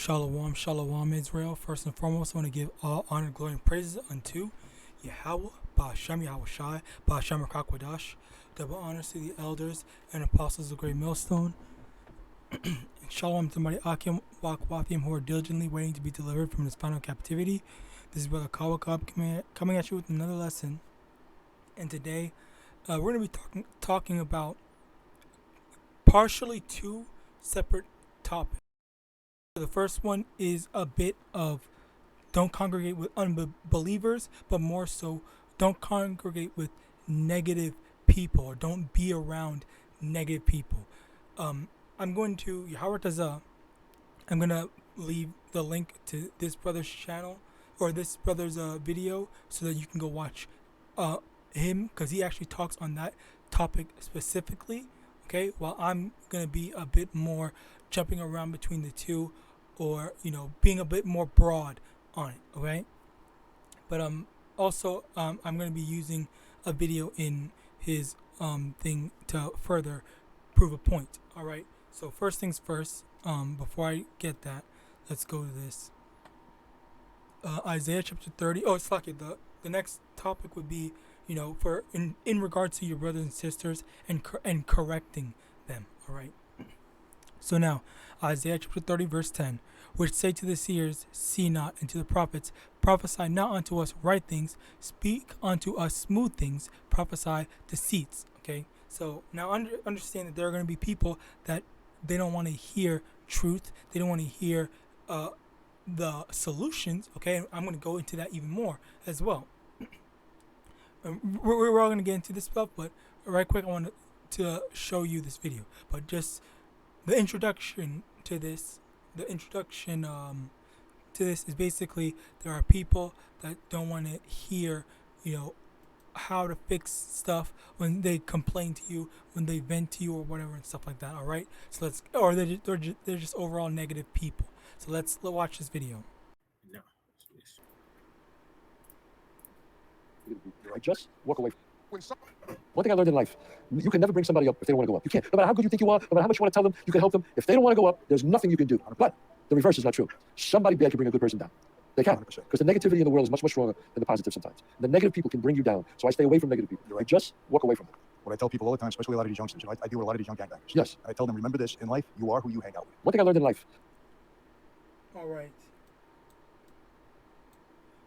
Shalom, shalom, Israel. First and foremost, I want to give all honor, glory, and praises unto YAHAWAH, BAHASHAM, YAHAWASHI, BAHASHAM, RICANS. Double honors to the elders and apostles of Great Millstone. And shalom to my YAHAWAH who are diligently waiting to be delivered from this final captivity. This is Brother Kawakab coming at you with another lesson. And today, we're going to be talking about partially two separate topics. The first one is a bit of don't congregate with unbelievers, but more so don't congregate with negative people, or don't be around negative people. I'm going to Yahawadah. I'm going to leave the link to this brother's channel or this brother's video so that you can go watch him, because he actually talks on that topic specifically. Okay, while I'm going to be a bit more jumping around between the two, or being a bit more broad on it. Okay, but also I'm going to be using a video in his thing to further prove a point. All right, so first things first, before I get that, let's go to this Isaiah chapter 30. Oh, it's like the next topic would be for in regards to your brothers and sisters and correcting them. All right, so now Isaiah chapter 30 verse 10, which say to the seers, see not, and to the prophets, prophesy not unto us right things, speak unto us smooth things, prophesy deceits. Okay, so now understand that there are going to be people that they don't want to hear truth, they don't want to hear the solutions. Okay, I'm going to go into that even more as well. We're all going to get into this stuff, but right quick, I want to show you this video. But just the introduction to this, is basically there are people that don't want to hear, how to fix stuff when they complain to you, when they vent to you or whatever and stuff like that. All right, so they're just overall negative people. So let's watch this video. No. Just walk away. One thing I learned in life, you can never bring somebody up if they don't want to go up. You can't. No matter how good you think you are, no matter how much you want to tell them, you can help them. If they don't want to go up, there's nothing you can do. But the reverse is not true. Somebody bad can bring a good person down. They can. Because the negativity in the world is much, much stronger than the positive sometimes. The negative people can bring you down. So I stay away from negative people. Right. Just walk away from them. What I tell people all the time, especially a lot of these youngsters, I deal with a lot of these young gangbangers. Yes. I tell them, remember this, in life, you are who you hang out with. One thing I learned in life. All right.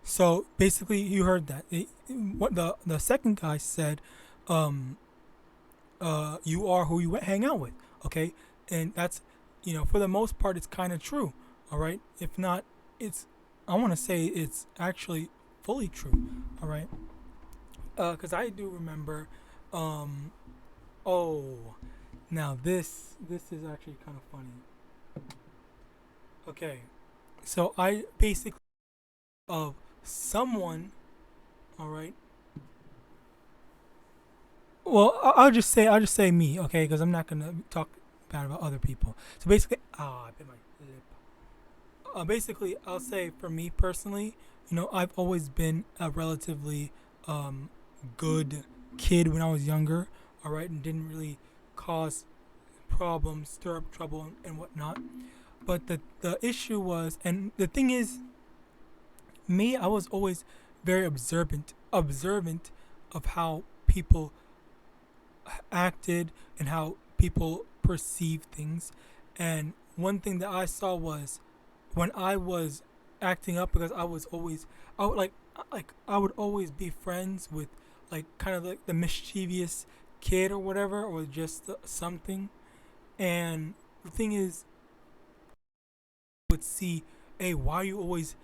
So basically, you heard that. What the second guy said, you are who you hang out with. Okay, and that's for the most part, it's kind of true. All right, if not, I want to say it's actually fully true. All right, because I do remember. Now this is actually kind of funny. Okay, so I basically of someone, all right. Well, I'll just say me, okay, because I'm not gonna talk bad about other people. So basically, I bit my lip. Basically, I'll say for me personally, I've always been a relatively good kid when I was younger, all right, and didn't really cause problems, stir up trouble, and whatnot. But the issue was, and the thing is, me, I was always very observant of how people acted and how people perceive things. And one thing that I saw was when I was acting up, because I would always be friends with kind of like the mischievous kid or whatever, or just something. And the thing is, I would see, hey, why are you always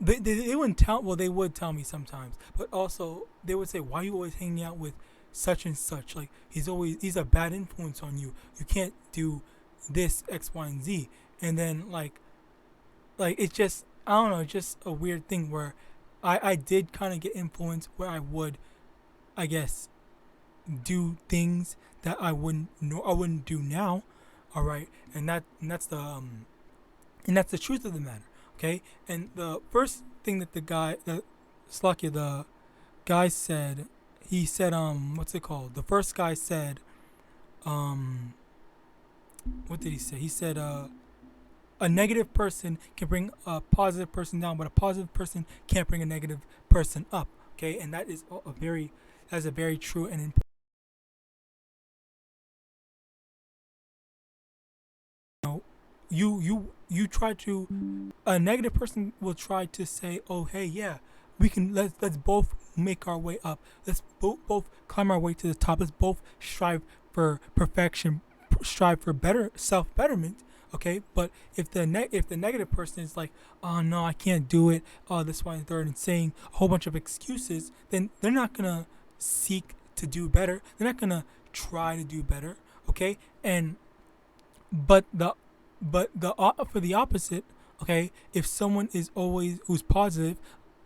they wouldn't tell, well, they would tell me sometimes, but also they would say, why are you always hanging out with such and such? Like, he's a bad influence on you. You can't do this, X, Y, and Z. And then like it's just, I don't know, just a weird thing where I did kind of get influenced, where I would, I guess, do things that I wouldn't do now. All right, and that's the truth of the matter. Okay, and the first thing that the guy said, he said, what's it called? The first guy said, what did he say? He said, a negative person can bring a positive person down, but a positive person can't bring a negative person up. Okay, and that is a very true and important. You try to, a negative person will try to say, oh hey, yeah, we can, let's both make our way up, let's both climb our way to the top, let's both strive for perfection, strive for better self-betterment. Okay, but if the negative person is like, oh no, I can't do it, oh this one and third, and saying a whole bunch of excuses, then they're not gonna seek to do better, they're not gonna try to do better. Okay, and but for the opposite, okay, if someone is always, who's positive,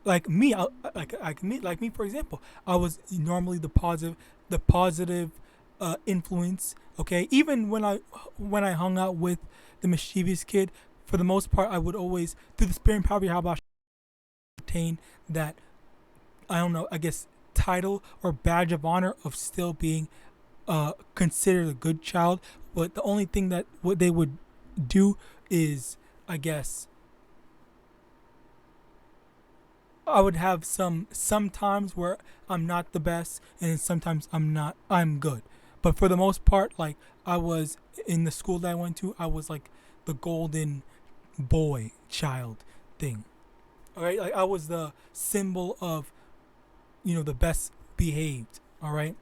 like me, like me for example, I was normally the positive influence. Okay, even when I hung out with the mischievous kid, for the most part, I would always, through the spirit and power of YAHAWAH, attain that, I don't know, I guess title or badge of honor of still being considered a good child. But the only thing that what they would do is, I guess, I would have sometimes where I'm not the best, and sometimes I'm good. But for the most part, like, I was, in the school that I went to, I was like the golden boy child thing. Alright, like I was the symbol of, the best behaved. Alright.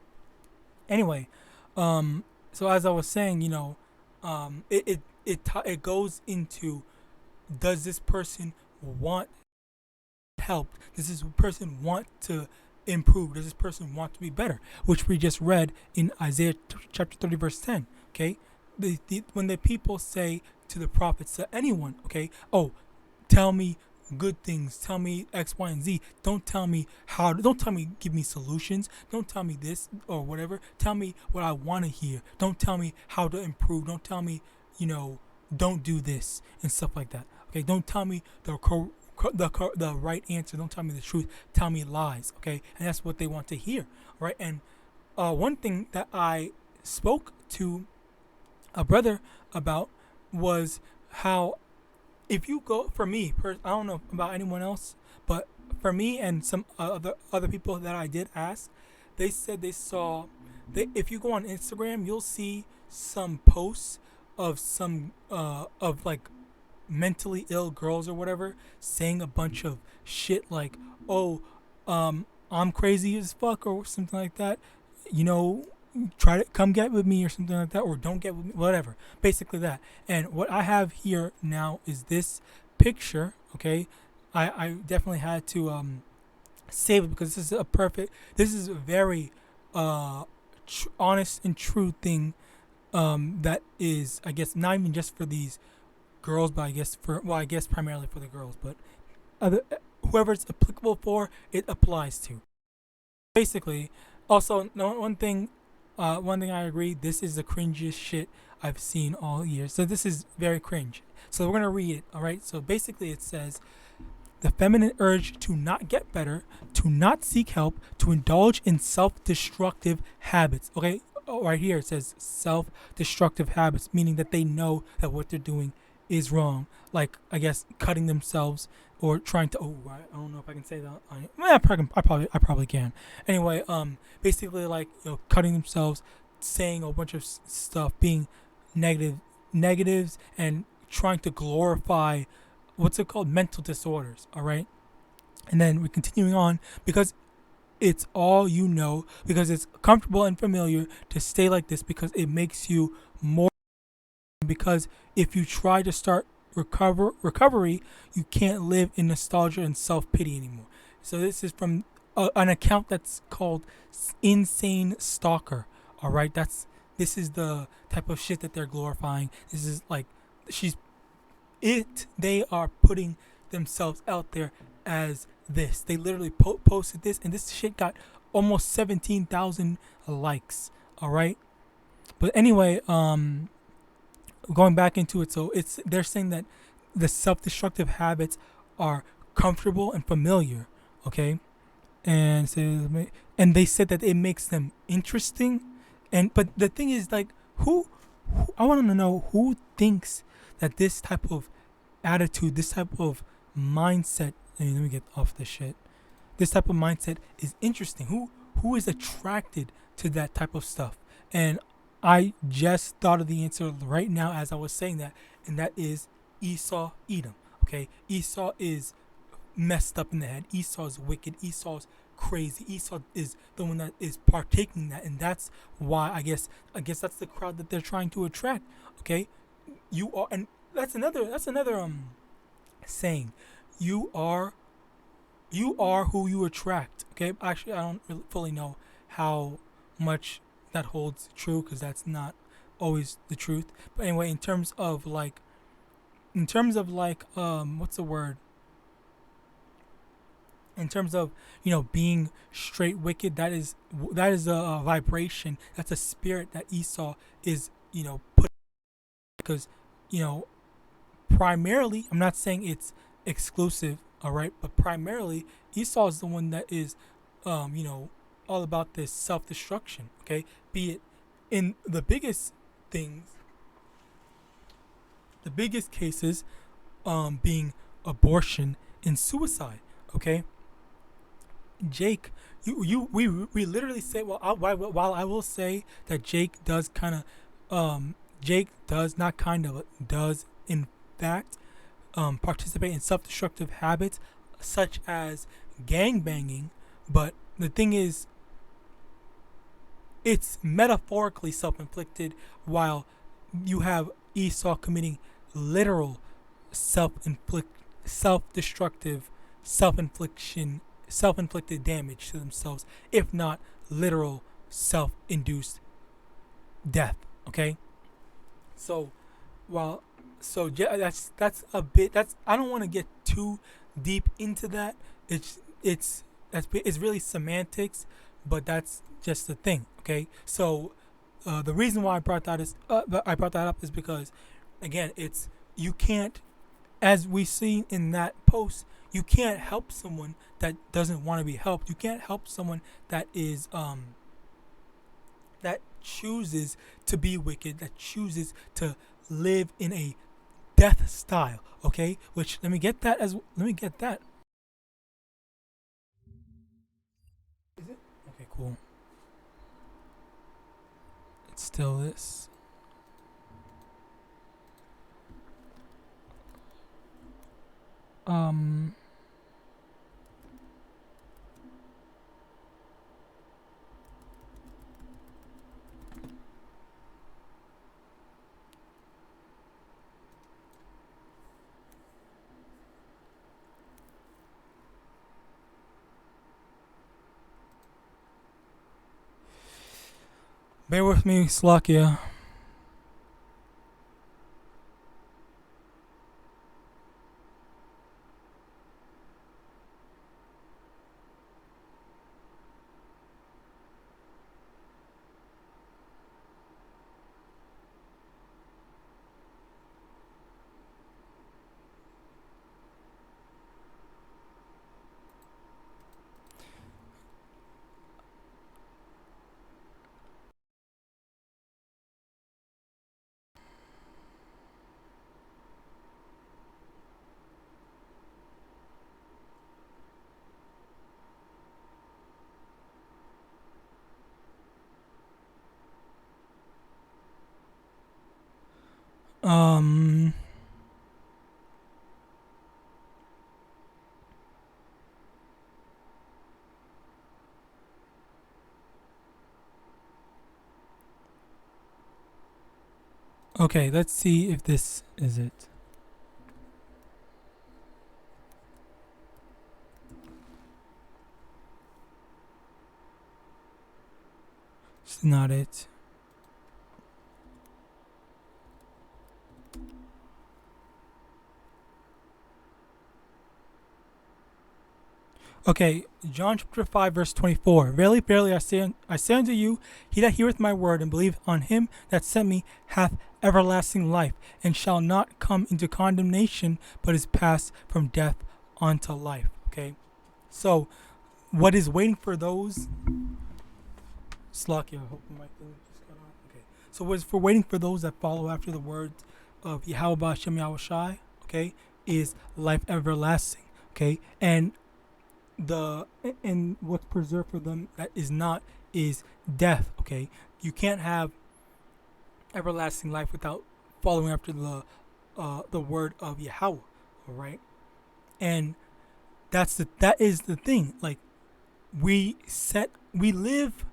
Anyway, so as I was saying, it goes into, does this person want help? Does this person want to improve? Does this person want to be better? Which we just read in Isaiah chapter 30 verse 10. Okay, when the people say to the prophets, to anyone, okay, oh, tell me good things, tell me X, Y, and Z. Don't tell me give me solutions. Don't tell me this or whatever. Tell me what I want to hear. Don't tell me how to improve. Don't tell me, don't do this and stuff like that. Okay, don't tell me the right answer. Don't tell me the truth. Tell me lies. Okay, and that's what they want to hear, right? And one thing that I spoke to a brother about was how, if you go, for me, I don't know about anyone else, but for me and some other people that I did ask, they said they saw, if you go on Instagram, you'll see some posts of some of like mentally ill girls or whatever saying a bunch of shit like, oh, I'm crazy as fuck or something like that, try to come get with me or something like that, or don't get with me, whatever, basically that. And what I have here now is this picture. Okay, I definitely had to save it because this is a very honest and true thing, that is, I guess, not even just for these girls, but I guess primarily for the girls, but whoever it's applicable for, it applies to. Basically, also, one thing I agree, this is the cringiest shit I've seen all year. So this is very cringe. So we're going to read it, all right? So basically it says, the feminine urge to not get better, to not seek help, to indulge in self-destructive habits. Okay, right here it says self-destructive habits, meaning that they know that what they're doing is wrong. Like, I guess, cutting themselves or trying to, I don't know if I can say that. I probably can. Anyway, basically, like, cutting themselves, saying a bunch of stuff, being negatives, and trying to glorify, what's it called, mental disorders. All right, and then we're continuing on, because it's all because it's comfortable and familiar to stay like this, because it makes you more. Because if you try to start recovery, you can't live in nostalgia and self-pity anymore. So this is from an account that's called Insane Stalker. All right, this is the type of shit that they're glorifying. This is like, they are putting themselves out there as this. They literally posted this, and this shit got almost 17,000 likes. All right, but anyway, going back into it, so they're saying that the self-destructive habits are comfortable and familiar, okay, and they said that it makes them interesting, but the thing is, like, who I want to know who thinks that this type of attitude, this type of mindset. Let me get off this shit. This type of mindset is interesting. Who is attracted to that type of stuff? And I just thought of the answer right now as I was saying that, and that is Esau, Edom. Okay, Esau is messed up in the head. Esau is wicked. Esau's crazy. Esau is the one that is partaking in that, and that's why I guess that's the crowd that they're trying to attract. Okay, you are, and that's another saying. You are who you attract. Okay, actually, I don't really fully know how much that holds true because that's not always the truth. But anyway, in terms of like what's the word? In terms of being straight wicked, that is a vibration. That's a spirit that Esau is put, because primarily, I'm not saying it's exclusive, all right, but primarily Esau is the one that is all about this self-destruction. Okay, be it in the biggest things, the biggest cases being abortion and suicide. Okay, Jake, we literally say, while I will say that Jake does in fact participate in self-destructive habits such as gang banging, but the thing is, it's metaphorically self-inflicted, while you have Esau committing literal self-destructive, self-inflicted damage to themselves, if not literal self-induced death. Okay, so that's a bit. I don't want to get too deep into that. It's really semantics, but that's just the thing. Okay, so the reason why I brought that up is because, again, you can't, as we see in that post, you can't help someone that doesn't want to be helped. You can't help someone that is that chooses to be wicked, that chooses to live in a death style. Okay, which let me get that. Is it? Okay, cool. It's still this. Bear with me, Slakia. Okay, let's see if this is it. It's not it. Okay, John chapter 5, verse 24. Verily, verily, I say unto you, he that heareth my word and believeth on him that sent me hath everlasting life, and shall not come into condemnation, but is passed from death unto life. Okay, so what is waiting for those? Slakia, I hope my thing just got off. Okay, so what's for waiting for those that follow after the words of YAHAWAH and Yahawashi? Okay, is life everlasting. Okay, and what's preserved for them that is not is death. Okay, you can't have everlasting life without following after the word of Yahweh. All right, and that is the thing. Like we live.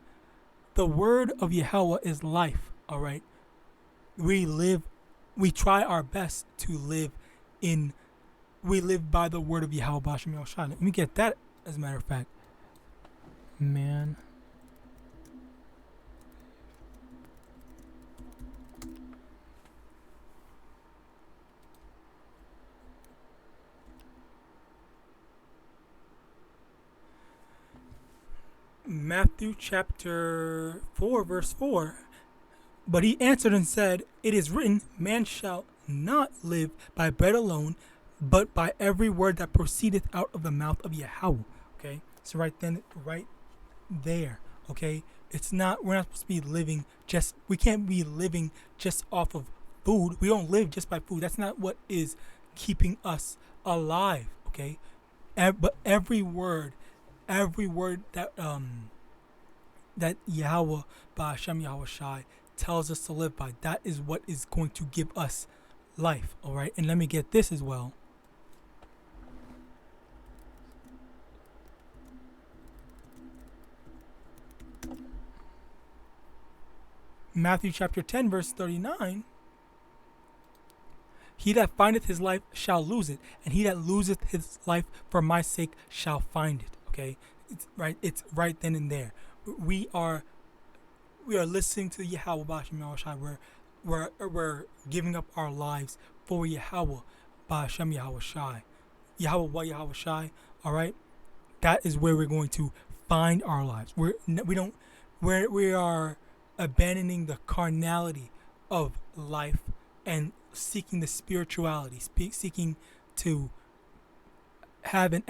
The word of Yahweh is life. All right, we try our best to live in. We live by the word of YAHAWASHI. Let me get that as a matter of fact. Man. Matthew chapter 4, verse 4. But he answered and said, It is written, Man shall not live by bread alone, but by every word that proceedeth out of the mouth of Yahweh. Okay, so right there. Okay, we're not supposed to be living we can't be living just off of food. We don't live just by food. That's not what is keeping us alive. Okay, but every word that that Yahweh by Hashem Yahawashi tells us to live by, that is what is going to give us life. All right, and let me get this as well. Matthew chapter 10, verse 39. He that findeth his life shall lose it, and he that loseth his life for my sake shall find it. Okay, it's right then and there. We are listening to Yahweh. We're giving up our lives for Yahweh by Hashem Yahawashi. YAHAWAH. All right, that is where we're going to find our lives. We are abandoning the carnality of life and seeking the spirituality, seeking to have an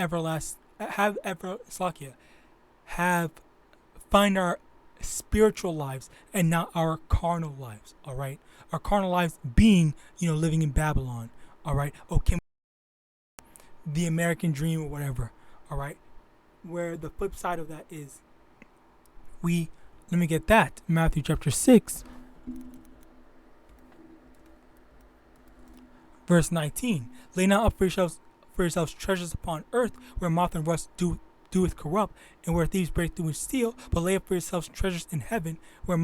find our spiritual lives and not our carnal lives. All right, our carnal lives being, living in Babylon. All right, okay, the American dream or whatever. All right, where the flip side of that is let me get that. Matthew chapter 6, verse 19. Lay not up for yourselves treasures upon earth, where moth and rust doeth corrupt, and where thieves break through and steal. But lay up for yourselves treasures in heaven, where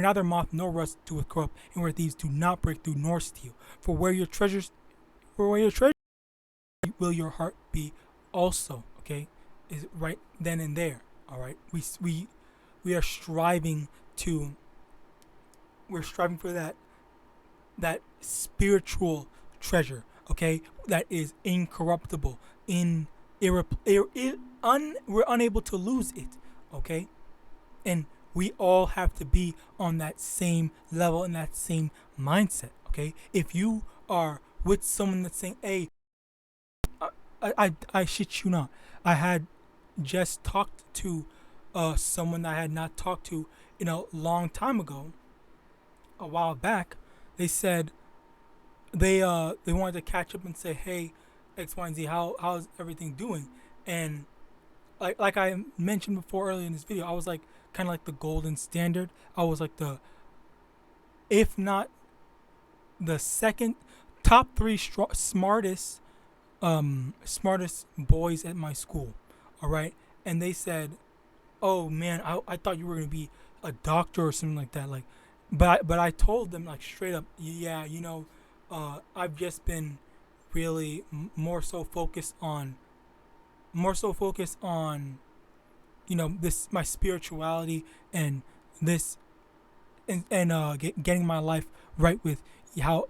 neither moth nor rust doeth corrupt, and where thieves do not break through nor steal. For where your treasures will your heart be also. Okay, is right then and there. All right, we are striving for that spiritual treasure, okay, that is incorruptible, we're unable to lose it, okay, and we all have to be on that same level and that same mindset, okay. If you are with someone that's saying, hey, I shit you not, I had just talked to someone that I had not talked to in a long time ago, a while back. They said they wanted to catch up and say, hey, X, Y, and Z, how's everything doing? And like I mentioned before earlier in this video, I was like kind of like the golden standard. I was like if not the second, top three smartest boys at my school. All right, and they said, oh man, I thought you were gonna be a doctor or something like that. Like, but I told them like straight up, yeah, I've just been really more so focused on, this, my spirituality and this, and getting my life right with I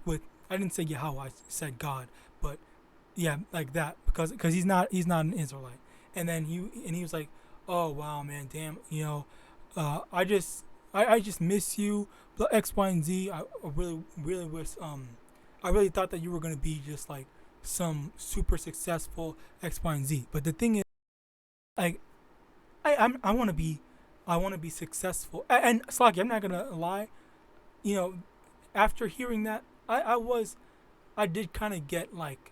didn't say Yahweh, I said God, but yeah, like that, because he's not an Israelite. And then he was like, oh wow, man, damn, I just miss you, X, Y, and Z. I really wish, I really thought that you were gonna be just like some super successful X, Y, and Z. But the thing is, like, I want to be successful. And Sluggy, I'm not gonna lie, after hearing that, I did kind of get like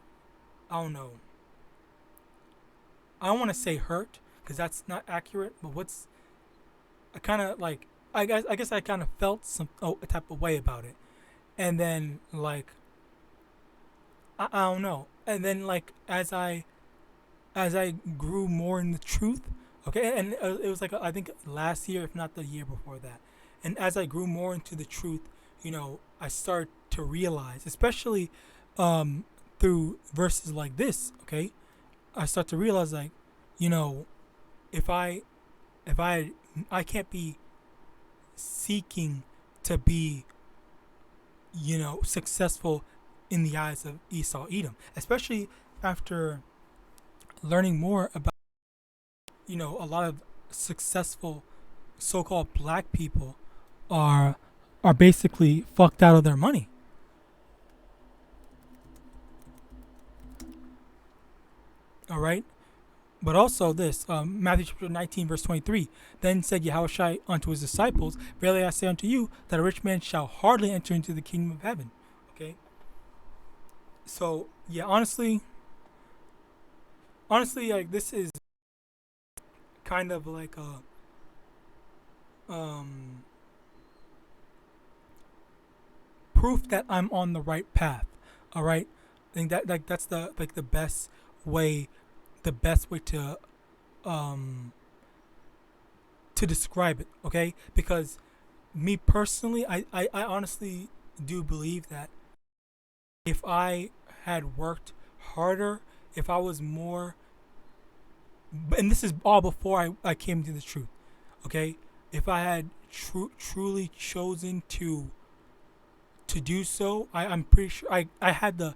I don't know. I don't want to say hurt because that's not accurate. But what's I kind of like I guess I kind of felt a type of way about it, and then like I don't know, and then like as I grew more in the truth, okay, and it was like I think last year, if not the year before that, and as I grew more into the truth, I started to realize, especially through verses like this, okay, I start to realize like, if I can't be seeking to be, successful in the eyes of Esau Edom, especially after learning more about, a lot of successful so-called black people are basically fucked out of their money. All right. But also this, Matthew chapter 19, verse 23. Then said Yahawashi unto his disciples, Verily I say unto you, that a rich man shall hardly enter into the kingdom of heaven. Okay? So, yeah, honestly, like, this is kind of like a, proof that I'm on the right path. All right? I think that, like, that's the best way to describe it, okay? Because me personally, I honestly do believe that if I had worked harder, if I was more, and this is all before I came to the truth, okay? If I had truly chosen to do so, I'm pretty sure I had the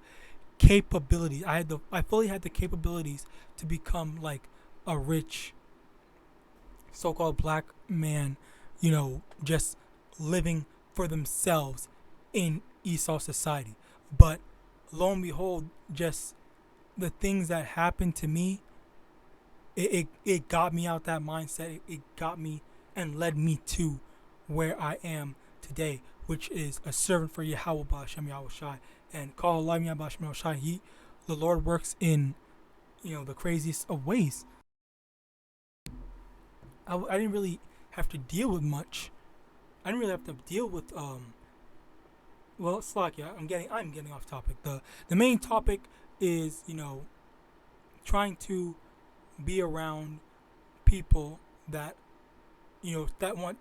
capability. I fully had the capabilities to become like a rich so-called black man, just living for themselves in Esau society. But lo and behold, just the things that happened to me, it got me out that mindset. It got me and led me to where I am today, which is a servant for Yahawadah and call Allah Yahawadah. The Lord works in, the craziest of ways. I didn't really have to deal with much. I didn't really have to deal with well, Slakia, I'm getting off topic. The main topic is, trying to be around people that want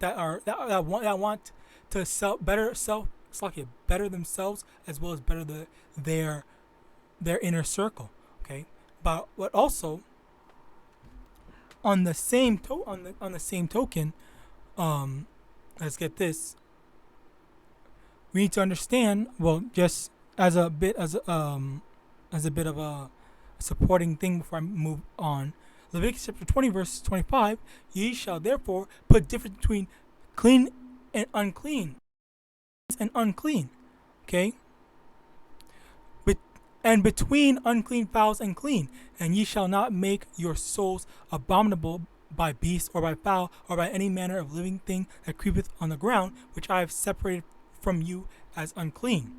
to better themselves as well as better their inner circle. Okay, but what also on the same token, let's get this. We need to understand. Well, just as a bit of a supporting thing before I move on. Leviticus chapter 20, verse 25. Ye shall therefore put difference between clean and unclean. Okay. And between unclean fowls and clean, and ye shall not make your souls abominable by beast or by fowl or by any manner of living thing that creepeth on the ground, which I have separated from you as unclean.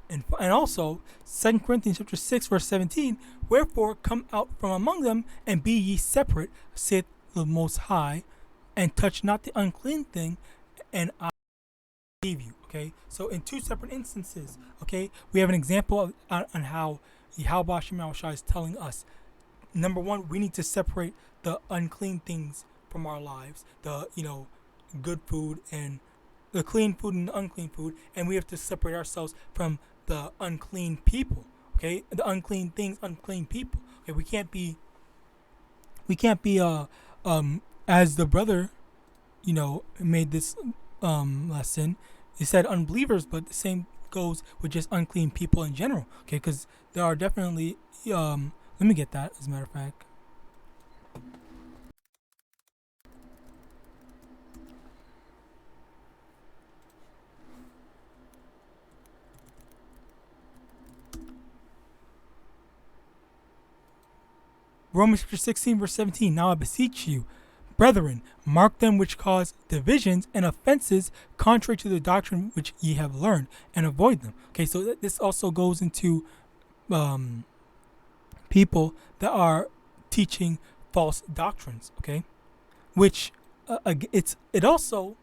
And also 2 Corinthians chapter 6, verse 17. Wherefore come out from among them, and be ye separate, saith the Most High, and touch not the unclean thing, and I leave you. Okay, so in two separate instances, okay, we have an example on how Yahawadah is telling us, number one, we need to separate the unclean things from our lives, the good food and the clean food and the unclean food, and we have to separate ourselves from the unclean people. Okay, the unclean things, unclean people. Okay, we can't be as the brother, made this lesson. He said unbelievers, but the same goes with just unclean people in general. Okay, because there are definitely let me get that as a matter of fact. Romans chapter 16, verse 17. Now I beseech you, brethren, mark them which cause divisions and offenses contrary to the doctrine which ye have learned, and avoid them. Okay, so this also goes into people that are teaching false doctrines. Okay, which it also,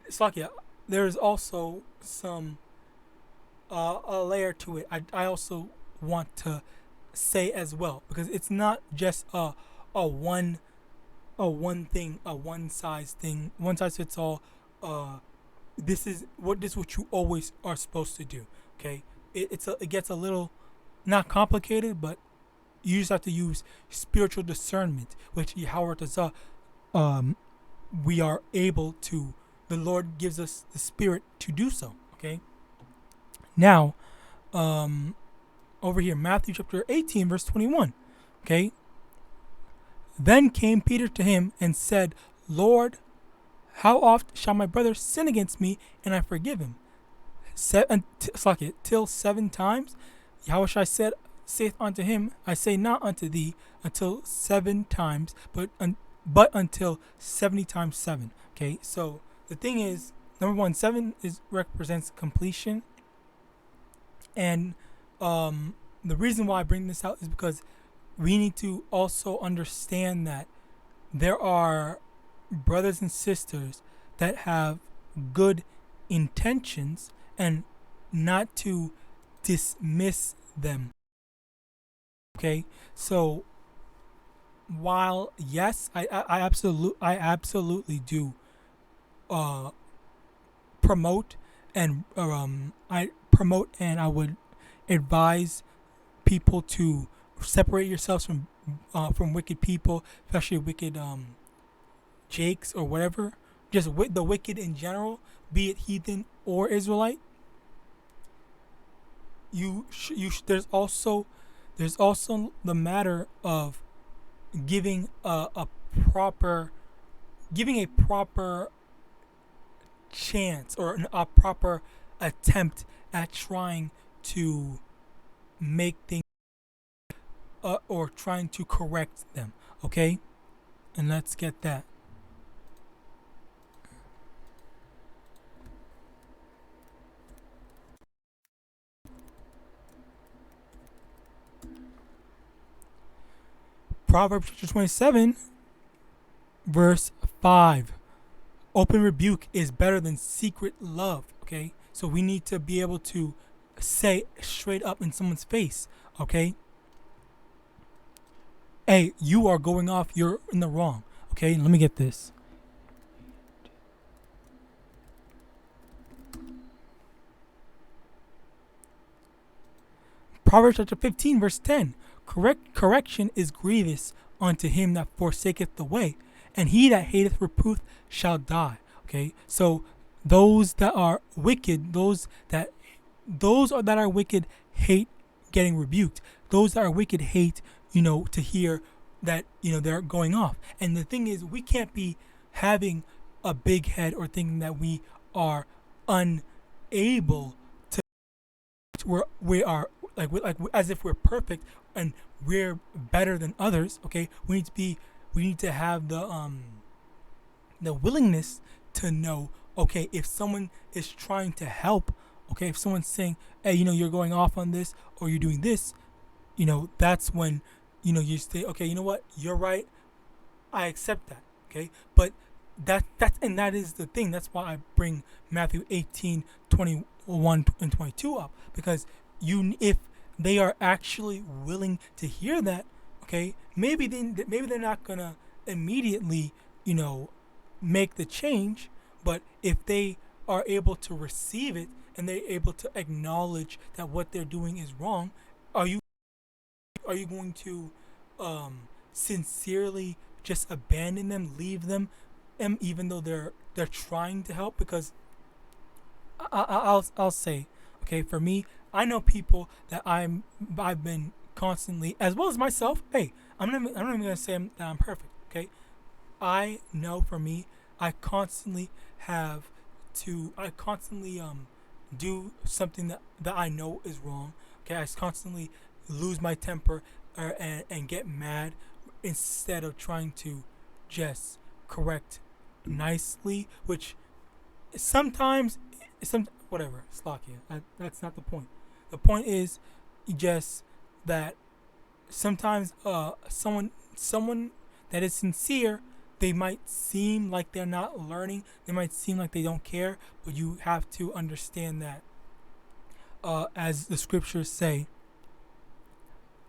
it's like, yeah, there's also some a layer to it. I also want to say as well, because it's not just a one thing, a one size fits all. This is what you always are supposed to do. Okay, it gets a little, not complicated, but you just have to use spiritual discernment, which Yahawadah, we are able to. The Lord gives us the Spirit to do so. Okay. Now, over here, Matthew chapter 18, verse 21. Okay. Then came Peter to him and said, Lord, how oft shall my brother sin against me and I forgive him? Till 7 times? Yahawashi saith unto him, I say not unto thee until 7 times, but until 70 times 7. Okay, so the thing is, number one, 7 represents completion. And the reason why I bring this out is because we need to also understand that there are brothers and sisters that have good intentions, and not to dismiss them. Okay, so while yes, I absolutely do promote and I would advise people to separate yourselves from wicked people, especially wicked jakes or whatever, just the wicked in general, be it heathen or Israelite. There's also the matter of giving a proper chance, or a proper attempt at trying to make things or trying to correct them. Okay, and let's get that. Proverbs chapter 27, verse 5. Open rebuke is better than secret love. Okay, so we need to be able to say straight up in someone's face. Okay, hey, you are going off, you're in the wrong. Okay, let me get this. Proverbs chapter 15, verse 10. Correction is grievous unto him that forsaketh the way, and he that hateth reproof shall die. Okay, so those that are wicked, those that are wicked hate getting rebuked. Those that are wicked hate, to hear that, they're going off. And the thing is, we can't be having a big head or thinking that we are unable to, we are like as if we're perfect and we're better than others. Okay, we need to have the willingness to know, okay, if someone is trying to help, okay, if someone's saying, hey, you're going off on this, or you're doing this, that's when, you say, okay, you know what, you're right, I accept that. Okay, but that is the thing. That's why I bring Matthew 18, 21 and 22 up, because if they are actually willing to hear that, okay, maybe they're not gonna immediately, make the change, but if they are able to receive it and they're able to acknowledge that what they're doing is wrong, are you going to sincerely just abandon them, leave them, even though they're trying to help? Because I'll say, okay, for me, I know people that I've been constantly, as well as myself. Hey, I'm not even gonna say that I'm perfect. Okay, I know for me, I constantly do something that I know is wrong. Okay, I constantly lose my temper and get mad instead of trying to just correct nicely, which sometimes whatever, Slakia. That's not the point. The point is just that sometimes someone that is sincere, they might seem like they're not learning, they might seem like they don't care, but you have to understand that as the scriptures say,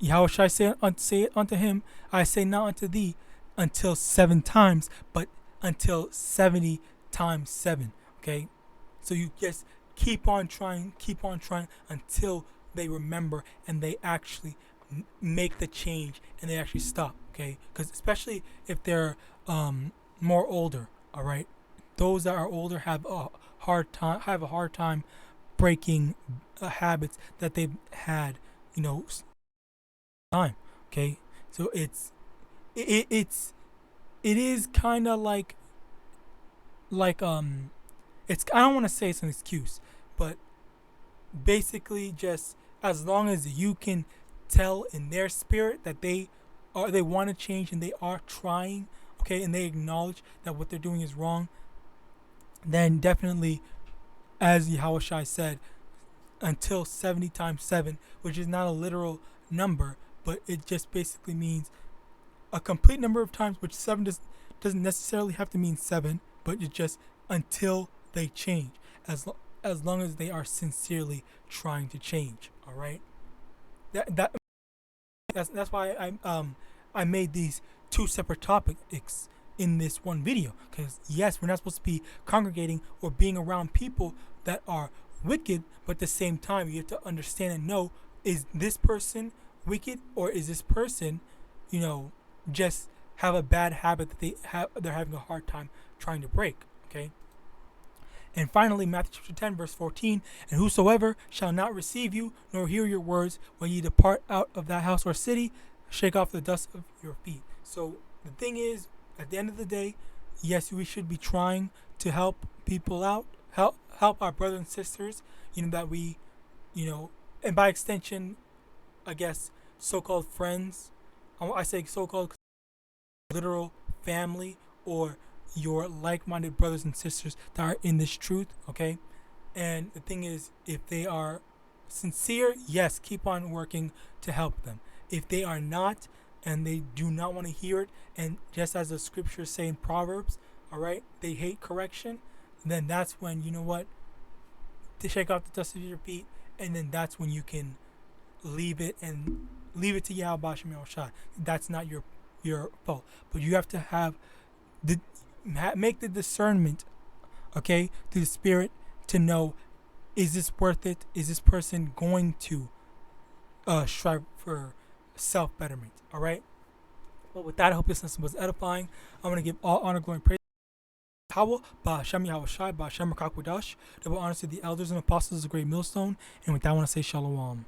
Yahawashi say it unto him, I say not unto thee until 7 times, but until 70 times 7. Okay, so you just keep on trying until they remember and they actually make the change and they actually stop. Okay, because especially if they're more older, all right, those that are older have a hard time breaking habits that they've had, time. Okay, so it is kind of like it's, I don't want to say it's an excuse, but basically just as long as you can tell in their spirit that they want to change and they are trying, okay, and they acknowledge that what they're doing is wrong, then definitely, as Yahawashi said, until 70 times 7, which is not a literal number, but it just basically means a complete number of times, which 7 doesn't necessarily have to mean 7, but it's just until they change, as long as they are sincerely trying to change. All right, that's why I made these 2 separate topics in this one video, because yes, we're not supposed to be congregating or being around people that are wicked, but at the same time you have to understand and know, is this person wicked, or is this person just have a bad habit that they're having a hard time trying to break. Okay, and finally, Matthew chapter 10 verse 14, and whosoever shall not receive you nor hear your words when ye depart out of that house or city, shake off the dust of your feet. So the thing is, at the end of the day, yes, we should be trying to help people out, help our brothers and sisters, that we, and by extension, I guess, so-called friends. I say so-called literal family, or your like-minded brothers and sisters that are in this truth. Okay, and the thing is, if they are sincere, yes, keep on working to help them. If they are not, and they do not want to hear it, and just as the scriptures say in Proverbs, all right, they hate correction, then that's when, to shake off the dust of your feet, and then that's when you can leave it to Yahawadah. That's not your fault, but you have to have make the discernment, okay, through the Spirit, to know, is this worth it? Is this person going to strive for self-betterment? All right. Well, with that, I hope this lesson was edifying. I'm going to give all honor, glory, and praise Yahawah, Ba'Hashem Yahawashi, Ba'Hashem Rakakwadash. Double honors to the elders and apostles of the great millstone. And with that, I want to say shalom.